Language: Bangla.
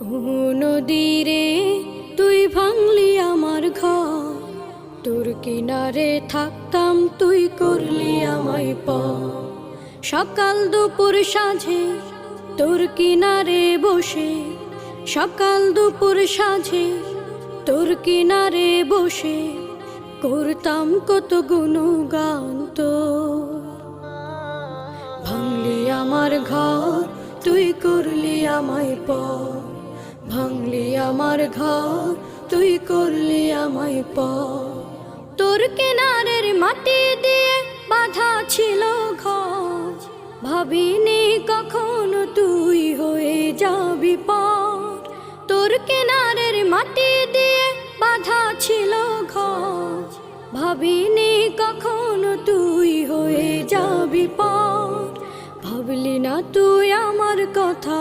ও নদীরে তুই ভাঙলি আমার ঘর, তোর কিনারে থাকতাম তুই করলি আমায় পর। সকাল দুপুর সাঁঝে তোর কিনারে বসে, সকাল দুপুর সাঁঝে তোর কিনারে বসে করতাম কত গুণগান তোর। ভাঙলি আমার ঘর তুই করলি আমায় পর, ভাঙলি আমার ঘর তুই করলি আমায় পর। তোর কিনারের মাটি দিয়ে বাঁধা ছিল ঘর, ভাবিনি কখনো তুই হয়ে যাবি পর। তোর কিনারের মাটি দিয়ে বাঁধা ছিল ঘর, ভাবিনি কখনো তুই হয়ে যাবি পর। ভাবলি না তুই আমার কথা।